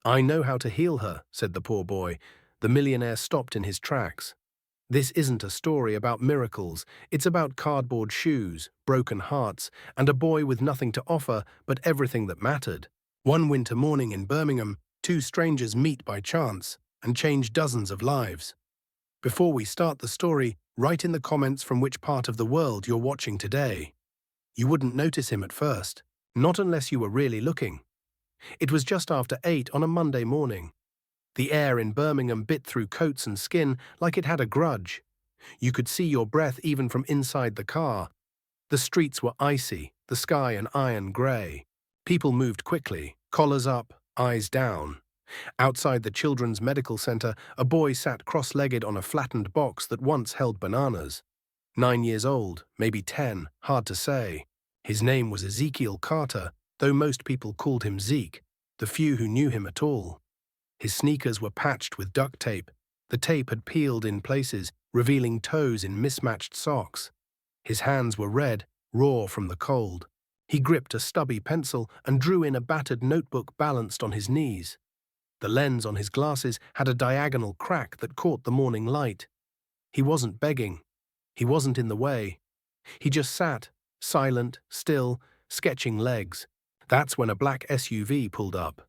"I know how to heal her," said the poor boy. The millionaire stopped in his tracks. "This isn't a story about miracles. It's about cardboard shoes, broken hearts, and a boy with nothing to offer but everything that mattered." One winter morning in Birmingham, two strangers meet by chance and change dozens of lives. Before we start the story, write in the comments from which part of the world you're watching today. You wouldn't notice him at first, not unless you were really looking. It was just after 8 on a Monday morning. The air in Birmingham bit through coats and skin like it had a grudge. You could see your breath even from inside the car. The streets were icy, the sky an iron grey. People moved quickly, collars up, eyes down. Outside the children's medical centre, a boy sat cross-legged on a flattened box that once held bananas. 9 years old, maybe 10, hard to say. His name was Ezekiel Carter, though most people called him Zeke, the few who knew him at all. His sneakers were patched with duct tape. The tape had peeled in places, revealing toes in mismatched socks. His hands were red, raw from the cold. He gripped a stubby pencil and drew in a battered notebook balanced on his knees. The lens on his glasses had a diagonal crack that caught the morning light. He wasn't begging. He wasn't in the way. He just sat, silent, still, sketching legs. That's when a black SUV pulled up.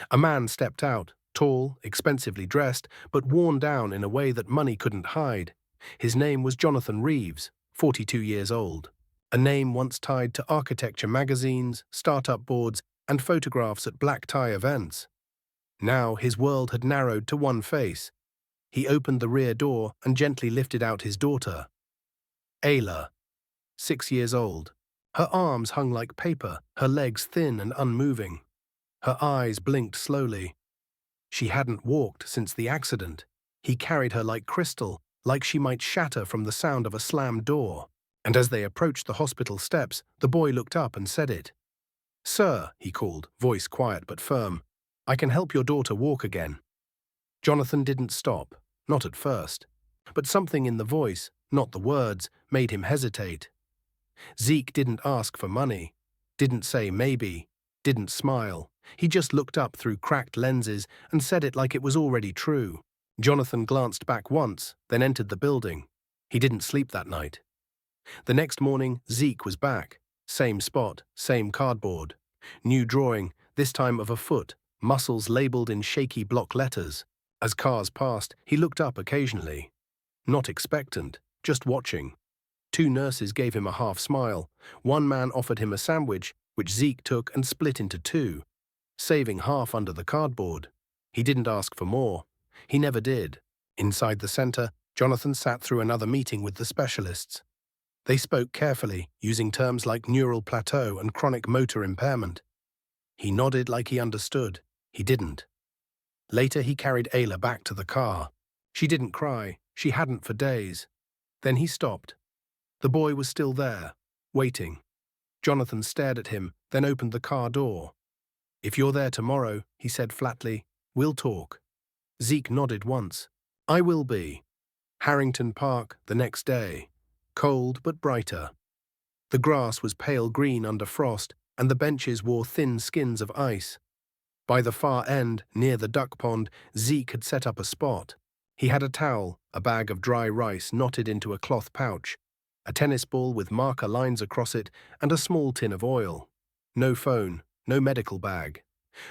A man stepped out, tall, expensively dressed, but worn down in a way that money couldn't hide. His name was Jonathan Reeves, 42 years old. A name once tied to architecture magazines, startup boards, and photographs at black tie events. Now his world had narrowed to one face. He opened the rear door and gently lifted out his daughter. Ayla, 6 years old. Her arms hung like paper, her legs thin and unmoving. Her eyes blinked slowly. She hadn't walked since the accident. He carried her like crystal, like she might shatter from the sound of a slammed door. And as they approached the hospital steps, the boy looked up and said it. "Sir," he called, voice quiet but firm, "I can help your daughter walk again." Jonathan didn't stop, not at first. But something in the voice, not the words, made him hesitate. Zeke didn't ask for money, didn't say maybe, didn't smile. He just looked up through cracked lenses and said it like it was already true. Jonathan glanced back once, then entered the building. He didn't sleep that night. The next morning, Zeke was back. Same spot, same cardboard. New drawing, this time of a foot, muscles labelled in shaky block letters. As cars passed, he looked up occasionally. Not expectant, just watching. 2 nurses gave him a half smile. One man offered him a sandwich, which Zeke took and split into 2, saving half under the cardboard. He didn't ask for more. He never did. Inside the centre, Jonathan sat through another meeting with the specialists. They spoke carefully, using terms like neural plateau and chronic motor impairment. He nodded like he understood. He didn't. Later, he carried Ayla back to the car. She didn't cry. She hadn't for days. Then he stopped. The boy was still there, waiting. Jonathan stared at him, then opened the car door. "If you're there tomorrow," he said flatly, "we'll talk." Zeke nodded once. "I will be." Harrington Park, the next day. Cold but brighter. The grass was pale green under frost, and the benches wore thin skins of ice. By the far end, near the duck pond, Zeke had set up a spot. He had a towel, a bag of dry rice knotted into a cloth pouch, a tennis ball with marker lines across it, and a small tin of oil. No phone, no medical bag.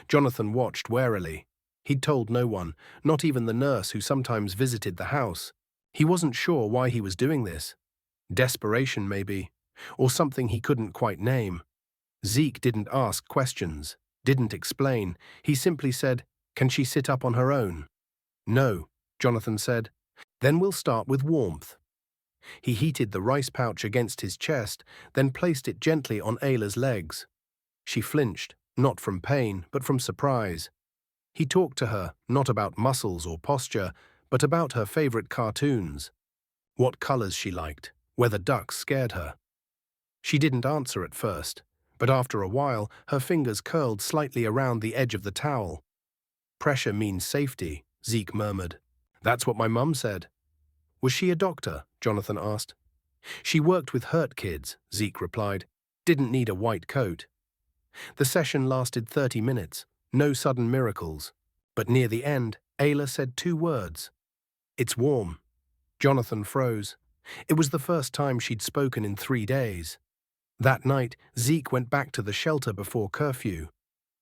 Jonathan watched warily. He'd told no one, not even the nurse who sometimes visited the house. He wasn't sure why he was doing this. Desperation, maybe, or something he couldn't quite name. Zeke didn't ask questions, didn't explain. He simply said, "Can she sit up on her own?" "No," Jonathan said. "Then we'll start with warmth." He heated the rice pouch against his chest, then placed it gently on Ayla's legs. She flinched, not from pain, but from surprise. He talked to her, not about muscles or posture, but about her favorite cartoons. What colors she liked, whether ducks scared her. She didn't answer at first, but after a while her fingers curled slightly around the edge of the towel. "Pressure means safety," Zeke murmured. "That's what my mum said." "Was she a doctor?" Jonathan asked. "She worked with hurt kids," Zeke replied. "Didn't need a white coat." The session lasted 30 minutes. No sudden miracles. But near the end, Ayla said 2 words. "It's warm." Jonathan froze. It was the first time she'd spoken in 3 days. That night, Zeke went back to the shelter before curfew.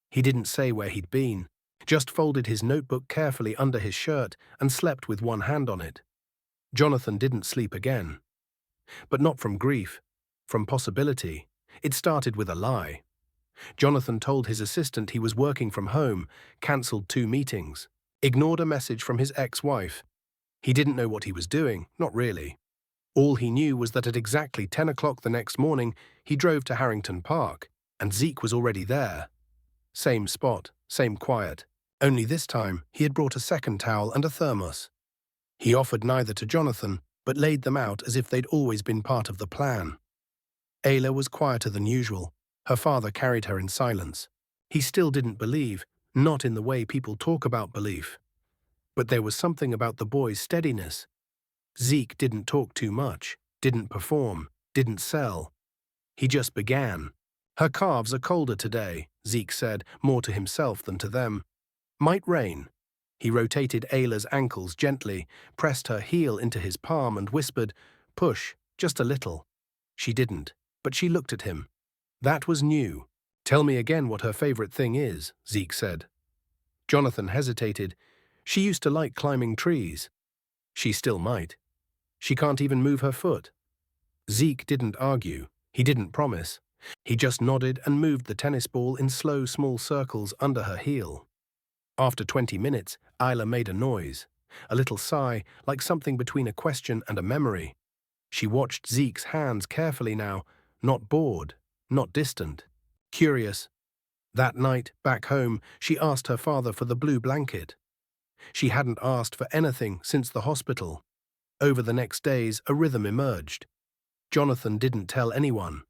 He didn't say where he'd been, just folded his notebook carefully under his shirt and slept with one hand on it. Jonathan didn't sleep again. But not from grief, from possibility. It started with a lie. Jonathan told his assistant he was working from home, cancelled 2 meetings, ignored a message from his ex-wife. He didn't know what he was doing, not really. All he knew was that at exactly 10 o'clock the next morning, he drove to Harrington Park, and Zeke was already there. Same spot, same quiet. Only this time, he had brought a second towel and a thermos. He offered neither to Jonathan, but laid them out as if they'd always been part of the plan. Ayla was quieter than usual. Her father carried her in silence. He still didn't believe, not in the way people talk about belief. But there was something about the boy's steadiness. Zeke didn't talk too much, didn't perform, didn't sell. He just began. "Her calves are colder today," Zeke said, more to himself than to them. "Might rain." He rotated Ayla's ankles gently, pressed her heel into his palm and whispered, "Push, just a little." She didn't, but she looked at him. That was new. "Tell me again what her favorite thing is," Zeke said. Jonathan hesitated. "She used to like climbing trees." "She still might." "She can't even move her foot." Zeke didn't argue. He didn't promise. He just nodded and moved the tennis ball in slow, small circles under her heel. After 20 minutes, Ayla made a noise, a little sigh, like something between a question and a memory. She watched Zeke's hands carefully now, not bored, not distant, curious. That night, back home, she asked her father for the blue blanket. She hadn't asked for anything since the hospital. Over the next days, a rhythm emerged. Jonathan didn't tell anyone.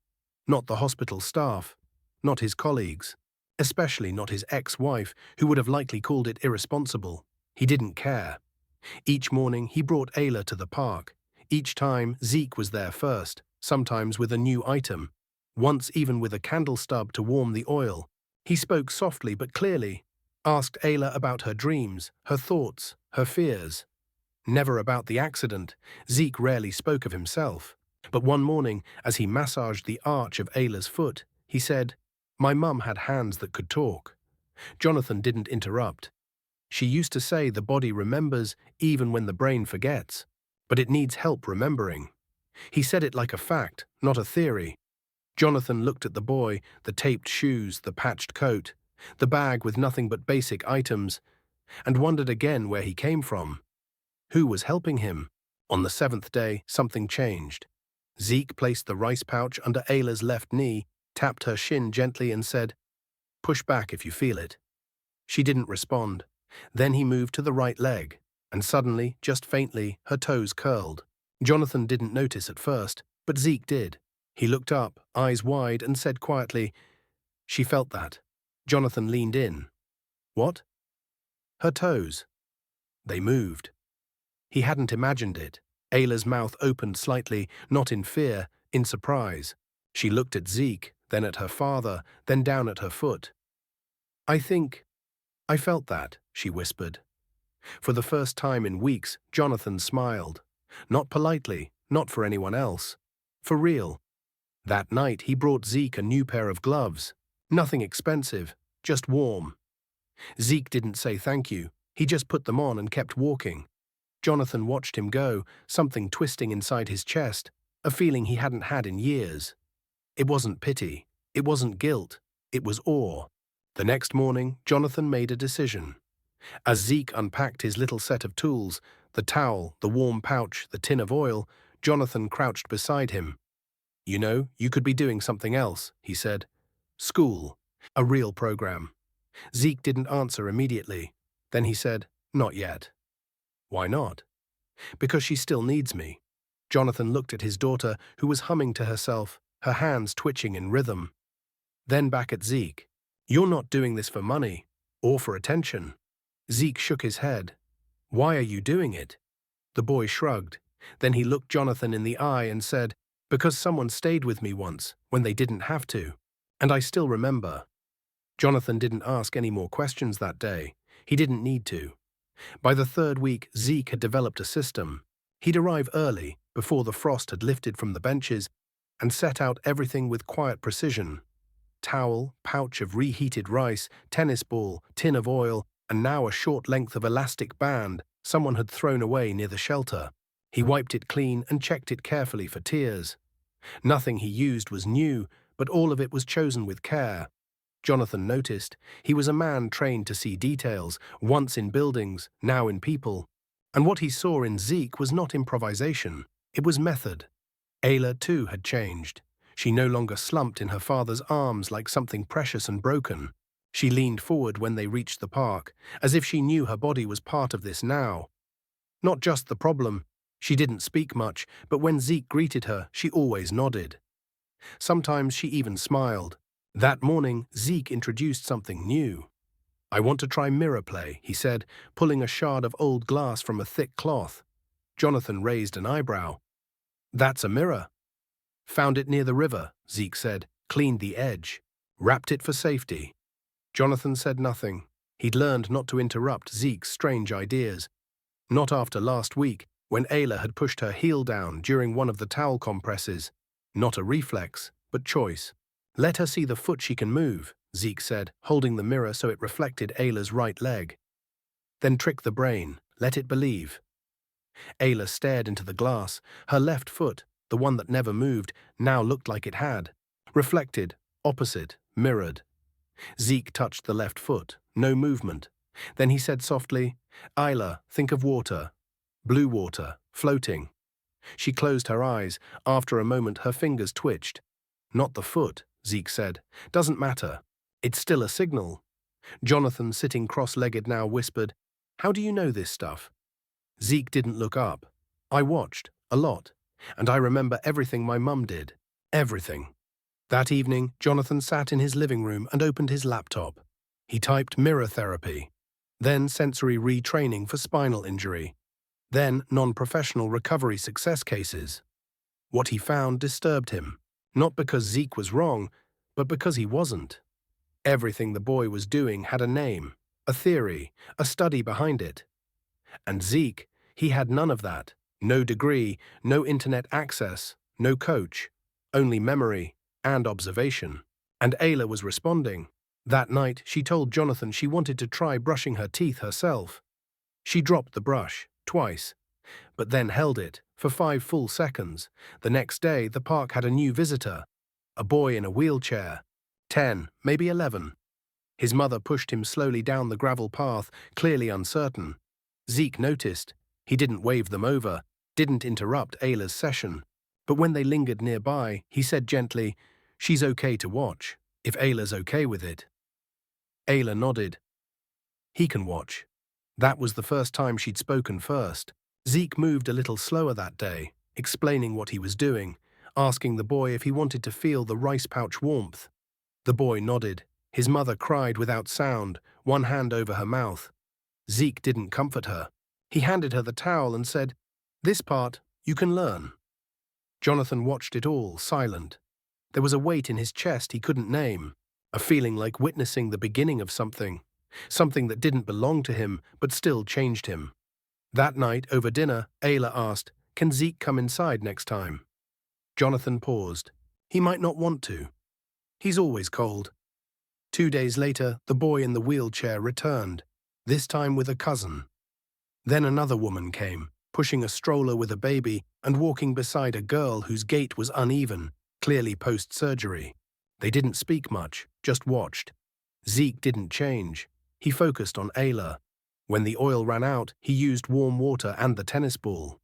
Not the hospital staff, not his colleagues, especially not his ex-wife, who would have likely called it irresponsible. He didn't care. Each morning, he brought Ayla to the park. Each time, Zeke was there first, sometimes with a new item, once even with a candle stub to warm the oil. He spoke softly but clearly, asked Ayla about her dreams, her thoughts, her fears. Never about the accident. Zeke rarely spoke of himself. But one morning, as he massaged the arch of Ayla's foot, he said, "My mum had hands that could talk." Jonathan didn't interrupt. "She used to say the body remembers even when the brain forgets, but it needs help remembering." He said it like a fact, not a theory. Jonathan looked at the boy, the taped shoes, the patched coat, the bag with nothing but basic items, and wondered again where he came from. Who was helping him? On the 7th day, something changed. Zeke placed the rice pouch under Ayla's left knee, tapped her shin gently and said, "Push back if you feel it." She didn't respond. Then he moved to the right leg, and suddenly, just faintly, her toes curled. Jonathan didn't notice at first, but Zeke did. He looked up, eyes wide, and said quietly, "She felt that." Jonathan leaned in. "What?" "Her toes." They moved. He hadn't imagined it. Ayla's mouth opened slightly, not in fear, in surprise. She looked at Zeke, then at her father, then down at her foot. I felt that," she whispered. For the first time in weeks, Jonathan smiled. Not politely, not for anyone else. For real. That night, he brought Zeke a new pair of gloves. Nothing expensive, just warm. Zeke didn't say thank you. He just put them on and kept walking. Jonathan watched him go, something twisting inside his chest, a feeling he hadn't had in years. It wasn't pity. It wasn't guilt. It was awe. The next morning, Jonathan made a decision. As Zeke unpacked his little set of tools, the towel, the warm pouch, the tin of oil, Jonathan crouched beside him. "You know, you could be doing something else," he said. "School. A real program." Zeke didn't answer immediately. Then he said, "Not yet." "Why not?" "Because she still needs me." Jonathan looked at his daughter, who was humming to herself, her hands twitching in rhythm. Then back at Zeke. "You're not doing this for money, or for attention." Zeke shook his head. "Why are you doing it?" The boy shrugged. Then he looked Jonathan in the eye and said, "Because someone stayed with me once, when they didn't have to. And I still remember." Jonathan didn't ask any more questions that day. He didn't need to. By the third week, Zeke had developed a system. He'd arrive early, before the frost had lifted from the benches, and set out everything with quiet precision. Towel, pouch of reheated rice, tennis ball, tin of oil, and now a short length of elastic band someone had thrown away near the shelter. He wiped it clean and checked it carefully for tears. Nothing he used was new, but all of it was chosen with care. Jonathan noticed he was a man trained to see details, once in buildings, now in people. And what he saw in Zeke was not improvisation, it was method. Ayla, too, had changed. She no longer slumped in her father's arms like something precious and broken. She leaned forward when they reached the park, as if she knew her body was part of this now. Not just the problem. She didn't speak much, but when Zeke greeted her, she always nodded. Sometimes she even smiled. That morning, Zeke introduced something new. "I want to try mirror play," he said, pulling a shard of old glass from a thick cloth. Jonathan raised an eyebrow. "That's a mirror." "Found it near the river," Zeke said, "cleaned the edge. Wrapped it for safety." Jonathan said nothing. He'd learned not to interrupt Zeke's strange ideas. Not after last week, when Ayla had pushed her heel down during one of the towel compresses. Not a reflex, but choice. "Let her see the foot she can move," Zeke said, holding the mirror so it reflected Ayla's right leg. "Then trick the brain. Let it believe." Ayla stared into the glass. Her left foot, the one that never moved, now looked like it had. Reflected, opposite, mirrored. Zeke touched the left foot. No movement. Then he said softly, "Ayla, think of water. Blue water, floating." She closed her eyes. After a moment, her fingers twitched. "Not the foot," Zeke said. "Doesn't matter. It's still a signal." Jonathan, sitting cross-legged now, whispered, "How do you know this stuff?" Zeke didn't look up. "I watched, a lot, and I remember everything my mum did. Everything." That evening, Jonathan sat in his living room and opened his laptop. He typed mirror therapy, then sensory retraining for spinal injury, then non-professional recovery success cases. What he found disturbed him, not because Zeke was wrong, but because he wasn't. Everything the boy was doing had a name, a theory, a study behind it. And Zeke, he had none of that. No degree, no internet access, no coach, only memory and observation. And Ayla was responding. That night, she told Jonathan she wanted to try brushing her teeth herself. She dropped the brush, twice, but then held it for 5 full seconds. The next day, the park had a new visitor, a boy in a wheelchair, 10, maybe 11. His mother pushed him slowly down the gravel path, clearly uncertain. Zeke noticed. He didn't wave them over, didn't interrupt Ayla's session. But when they lingered nearby, he said gently, "She's okay to watch, if Ayla's okay with it." Ayla nodded. "He can watch." That was the first time she'd spoken first. Zeke moved a little slower that day, explaining what he was doing, asking the boy if he wanted to feel the rice pouch warmth. The boy nodded. His mother cried without sound, one hand over her mouth. Zeke didn't comfort her. He handed her the towel and said, "This part, you can learn." Jonathan watched it all, silent. There was a weight in his chest he couldn't name, a feeling like witnessing the beginning of something that didn't belong to him but still changed him. That night, over dinner, Ayla asked, "Can Zeke come inside next time?" Jonathan paused. He might not want to. He's always cold. 2 days later, the boy in the wheelchair returned, this time with a cousin. Then another woman came, pushing a stroller with a baby and walking beside a girl whose gait was uneven, clearly post-surgery. They didn't speak much, just watched. Zeke didn't change. He focused on Ayla. When the oil ran out, he used warm water and the tennis ball.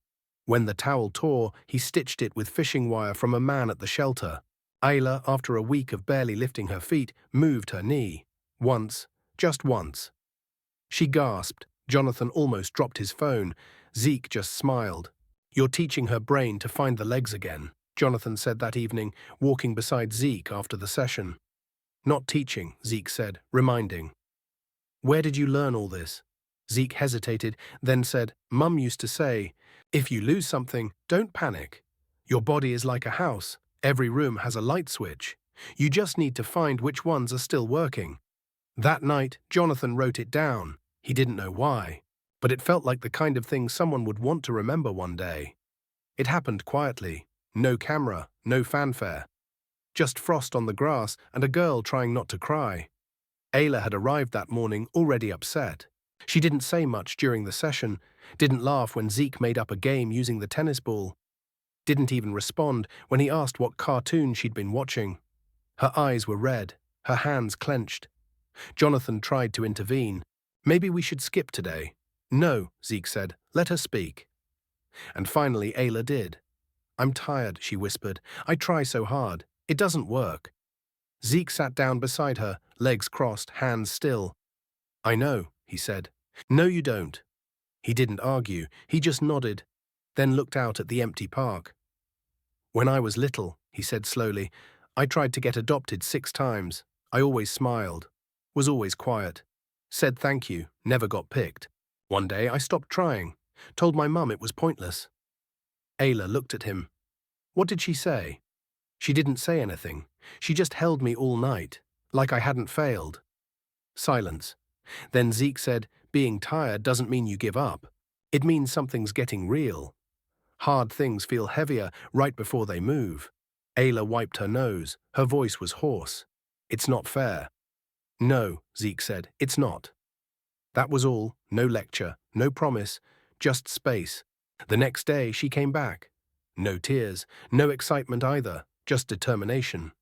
When the towel tore, he stitched it with fishing wire from a man at the shelter. Ayla, after a week of barely lifting her feet, moved her knee. Once, just once. She gasped. Jonathan almost dropped his phone. Zeke just smiled. "You're teaching her brain to find the legs again," Jonathan said that evening, walking beside Zeke after the session. "Not teaching," Zeke said, reminding. "Where did you learn all this?" Zeke hesitated, then said, "Mum used to say, if you lose something, don't panic. Your body is like a house. Every room has a light switch. You just need to find which ones are still working." That night, Jonathan wrote it down. He didn't know why, but it felt like the kind of thing someone would want to remember one day. It happened quietly. No camera, no fanfare. Just frost on the grass and a girl trying not to cry. Ayla had arrived that morning already upset. She didn't say much during the session, didn't laugh when Zeke made up a game using the tennis ball, didn't even respond when he asked what cartoon she'd been watching. Her eyes were red, her hands clenched. Jonathan tried to intervene. Maybe we should skip today. No, Zeke said, let her speak. And finally Ayla did. I'm tired, she whispered. I try so hard. It doesn't work. Zeke sat down beside her, legs crossed, hands still. I know, he said. No, you don't. He didn't argue, he just nodded, then looked out at the empty park. When I was little, he said slowly, I tried to get adopted 6 times. I always smiled, was always quiet, said thank you, never got picked. One day I stopped trying, told my mum it was pointless. Ayla looked at him. What did she say? She didn't say anything. She just held me all night, like I hadn't failed. Silence. Then Zeke said, being tired doesn't mean you give up. It means something's getting real. Hard things feel heavier right before they move. Ayla wiped her nose. Her voice was hoarse. It's not fair. No, Zeke said, it's not. That was all. No lecture, no promise, just space. The next day she came back. No tears, no excitement either, just determination.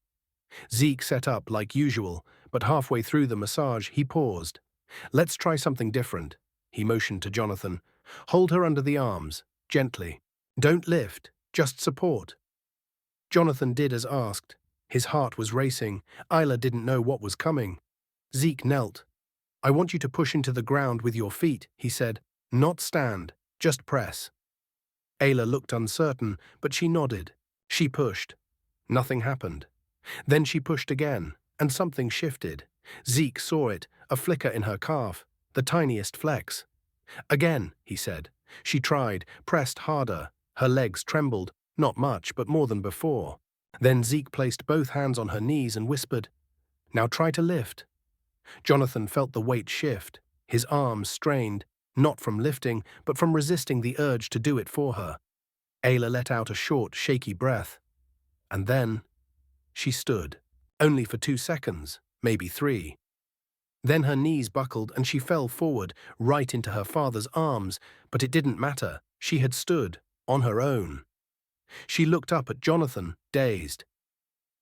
Zeke set up like usual, but halfway through the massage he paused. Let's try something different. He motioned to Jonathan. Hold her under the arms, gently. Don't lift, just support. Jonathan did as asked. His heart was racing. Ayla didn't know what was coming. Zeke knelt. I want you to push into the ground with your feet, he said. Not stand, just press. Ayla looked uncertain, but she nodded. She pushed. Nothing happened. Then she pushed again, and something shifted. Zeke saw it, a flicker in her calf, the tiniest flex. Again, he said. She tried, pressed harder. Her legs trembled, not much, but more than before. Then Zeke placed both hands on her knees and whispered, Now try to lift. Jonathan felt the weight shift. His arms strained, not from lifting, but from resisting the urge to do it for her. Ayla let out a short, shaky breath. And then she stood, only for 2 seconds, maybe 3. Then her knees buckled and she fell forward, right into her father's arms, but it didn't matter. She had stood, on her own. She looked up at Jonathan, dazed.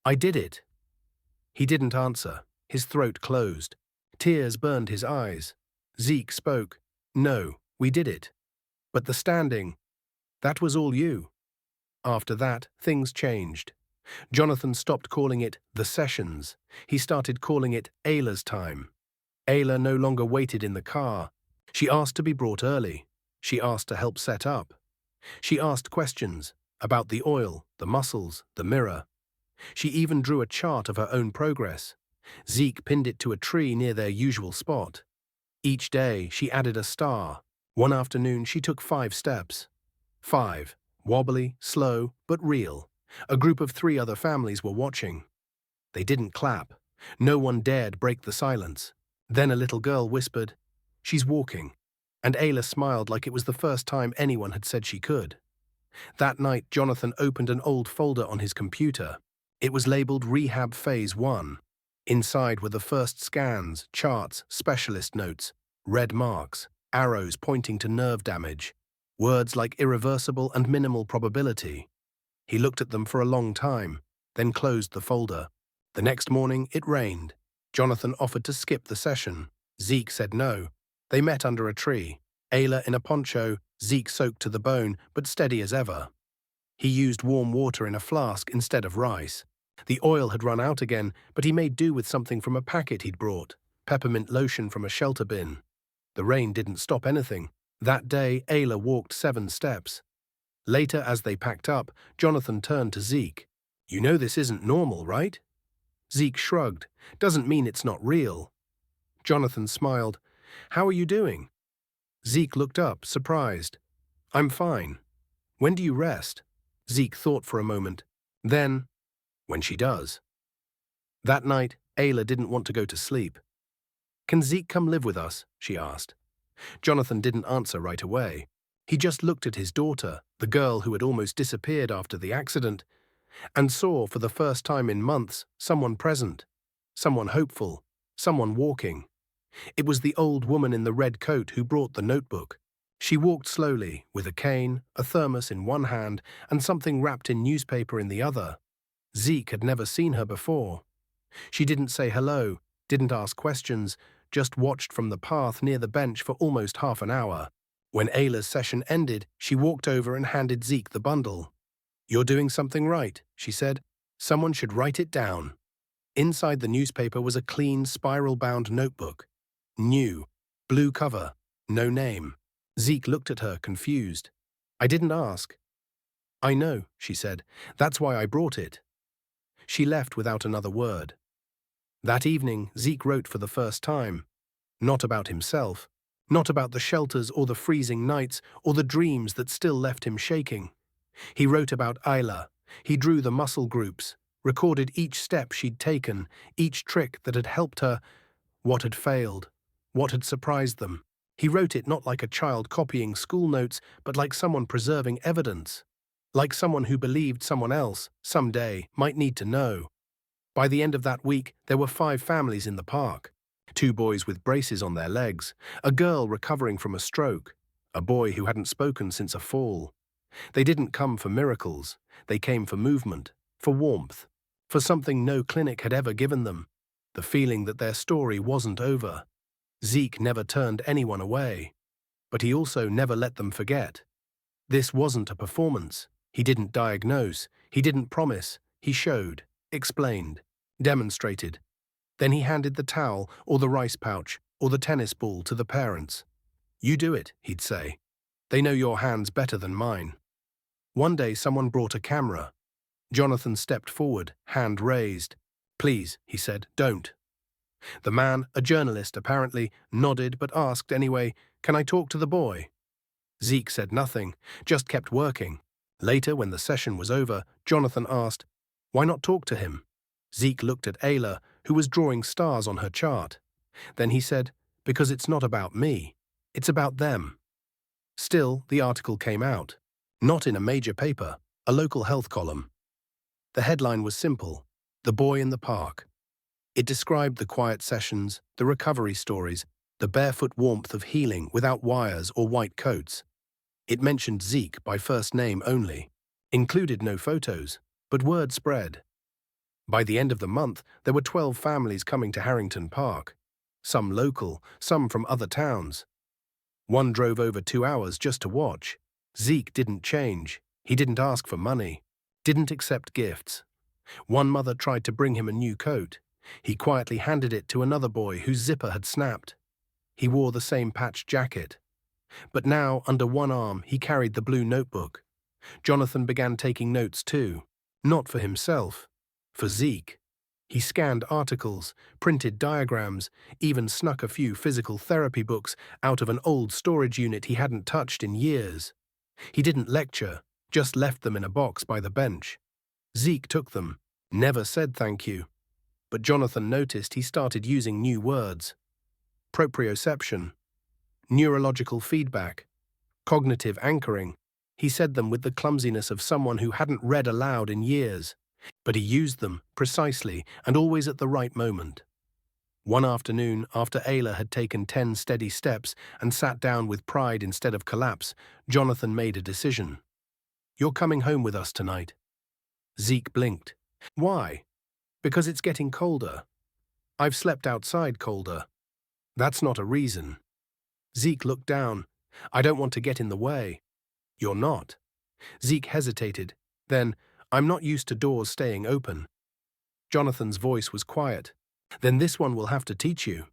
I did it. He didn't answer. His throat closed. Tears burned his eyes. Zeke spoke. No, we did it. But the standing, that was all you. After that, things changed. Jonathan stopped calling it the sessions. He started calling it Ayla's time. Ayla no longer waited in the car. She asked to be brought early. She asked to help set up. She asked questions about the oil, the muscles, the mirror. She even drew a chart of her own progress. Zeke pinned it to a tree near their usual spot. Each day, she added a star. One afternoon, she took 5 steps. 5. Wobbly, slow, but real. A group of 3 other families were watching. They didn't clap. No one dared break the silence. Then a little girl whispered, She's walking. And Ayla smiled like it was the first time anyone had said she could. That night, Jonathan opened an old folder on his computer. It was labeled Rehab Phase 1. Inside were the first scans, charts, specialist notes, red marks, arrows pointing to nerve damage, words like irreversible and minimal probability. He looked at them for a long time, then closed the folder. The next morning, it rained. Jonathan offered to skip the session. Zeke said no. They met under a tree. Ayla in a poncho, Zeke soaked to the bone, but steady as ever. He used warm water in a flask instead of rice. The oil had run out again, but he made do with something from a packet he'd brought, peppermint lotion from a shelter bin. The rain didn't stop anything. That day, Ayla walked 7 steps. Later, as they packed up, Jonathan turned to Zeke. You know this isn't normal, right? Zeke shrugged. Doesn't mean it's not real. Jonathan smiled. How are you doing? Zeke looked up, surprised. I'm fine. When do you rest? Zeke thought for a moment. Then, when she does. That night, Ayla didn't want to go to sleep. Can Zeke come live with us? She asked. Jonathan didn't answer right away. He just looked at his daughter, the girl who had almost disappeared after the accident, and saw for the first time in months someone present, someone hopeful, someone walking. It was the old woman in the red coat who brought the notebook. She walked slowly, with a cane, a thermos in one hand, and something wrapped in newspaper in the other. Zeke had never seen her before. She didn't say hello, didn't ask questions, just watched from the path near the bench for almost half an hour. When Ayla's session ended, she walked over and handed Zeke the bundle. "You're doing something right," she said. "Someone should write it down." Inside the newspaper was a clean, spiral-bound notebook. New, blue cover, no name. Zeke looked at her, confused. "I didn't ask." "I know," she said. "That's why I brought it." She left without another word. That evening, Zeke wrote for the first time. Not about himself, not about the shelters or the freezing nights or the dreams that still left him shaking. He wrote about Ayla. He drew the muscle groups, recorded each step she'd taken, each trick that had helped her, what had failed, what had surprised them. He wrote it not like a child copying school notes, but like someone preserving evidence. Like someone who believed someone else, someday, might need to know. By the end of that week, there were 5 families in the park. 2 boys with braces on their legs, a girl recovering from a stroke, a boy who hadn't spoken since a fall. They didn't come for miracles. They came for movement, for warmth, for something no clinic had ever given them, the feeling that their story wasn't over. Zeke never turned anyone away, but he also never let them forget. This wasn't a performance. He didn't diagnose, he didn't promise, he showed, explained, demonstrated. Then he handed the towel or the rice pouch or the tennis ball to the parents. "You do it," he'd say. "They know your hands better than mine." One day someone brought a camera. Jonathan stepped forward, hand raised. "Please," he said, "don't." The man, a journalist apparently, nodded but asked anyway, "Can I talk to the boy?" Zeke said nothing, just kept working. Later, when the session was over, Jonathan asked, "Why not talk to him?" Zeke looked at Ayla, who was drawing stars on her chart. Then he said, "Because it's not about me. It's about them." Still, the article came out. Not in a major paper, a local health column. The headline was simple: "The Boy in the Park." It described the quiet sessions, the recovery stories, the barefoot warmth of healing without wires or white coats. It mentioned Zeke by first name only, included no photos, but word spread. By the end of the month, there were 12 families coming to Harrington Park. Some local, some from other towns. One drove over 2 hours just to watch. Zeke didn't change. He didn't ask for money. Didn't accept gifts. One mother tried to bring him a new coat. He quietly handed it to another boy whose zipper had snapped. He wore the same patched jacket. But now, under one arm, he carried the blue notebook. Jonathan began taking notes too. Not for himself. For Zeke. He scanned articles, printed diagrams, even snuck a few physical therapy books out of an old storage unit he hadn't touched in years. He didn't lecture, just left them in a box by the bench. Zeke took them, never said thank you. But Jonathan noticed he started using new words. Proprioception, neurological feedback, cognitive anchoring. He said them with the clumsiness of someone who hadn't read aloud in years. But he used them, precisely, and always at the right moment. One afternoon, after Ayla had taken 10 steady steps and sat down with pride instead of collapse, Jonathan made a decision. "You're coming home with us tonight." Zeke blinked. "Why?" "Because it's getting colder. I've slept outside colder." "That's not a reason." Zeke looked down. "I don't want to get in the way." "You're not." Zeke hesitated. Then, "I'm not used to doors staying open." Jonathan's voice was quiet. "Then this one will have to teach you."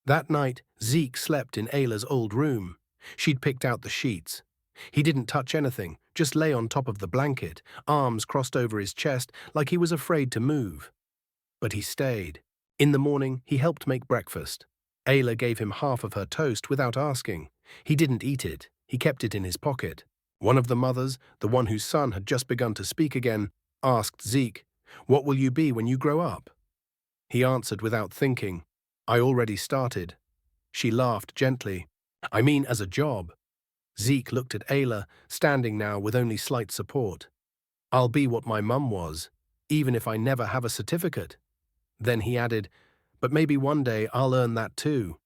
That night, Zeke slept in Ayla's old room. She'd picked out the sheets. He didn't touch anything, just lay on top of the blanket, arms crossed over his chest like he was afraid to move. But he stayed. In the morning, he helped make breakfast. Ayla gave him half of her toast without asking. He didn't eat it. He kept it in his pocket. One of the mothers, the one whose son had just begun to speak again, asked Zeke, "What will you be when you grow up?" He answered without thinking, "I already started." She laughed gently. I mean as a job. Zeke looked at Ayla, standing now with only slight support. I'll be what my mum was, even if I never have a certificate. Then he added, but maybe one day I'll earn that too.